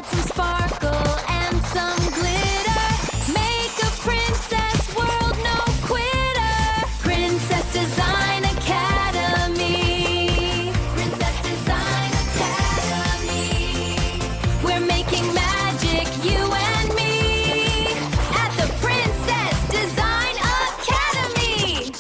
Add some sparkle and some glitter. Make a princess world, no quitter. Princess Design Academy. Princess Design Academy. We're making magic, you and me, at the Princess Design Academy.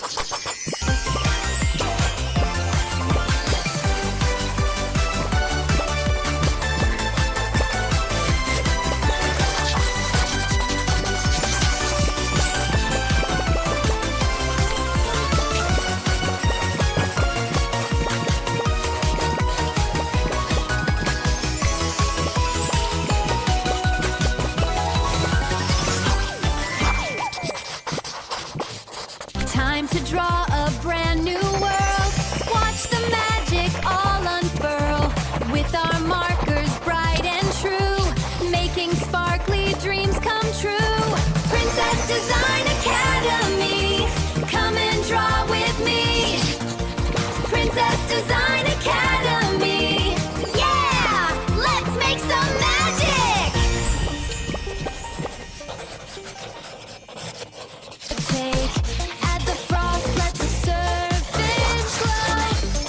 Time to draw a brand new world. Watch the magic all unfurl. With our markers bright and true, making sparkly dreams come true. Princess Design Academy, come and draw with me. Princess Design Academy, yeah! Let's make some magic! Add the frost, let the surface glow.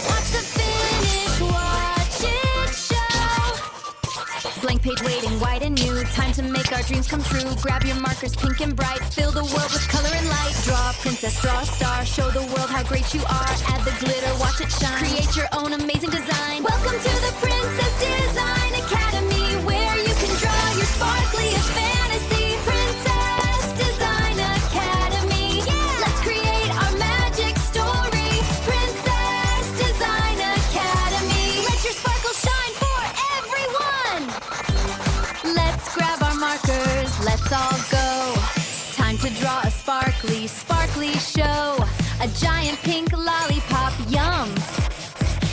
Watch the finish, watch it show. Blank page waiting, white and new. Time to make our dreams come true. Grab your markers, pink and bright. Fill the world with color and light. Draw a princess, draw a star. Show the world how great you are. Add the glitter, watch it shine. Create your own amazing design. Welcome to the Princess Design Academy, where you can draw your sparkliest fantasy. Princess Design Academy, let's create our magic story. Princess Design Academy, let your sparkle shine for everyone. Let's grab our markers, let's all go. Time to draw a sparkly, sparkly show. A giant pink lollipop, yum.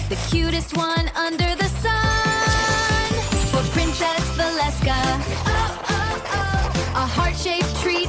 The cutest one under the sun. For Princess Valeska, oh, oh, oh. A heart-shaped tree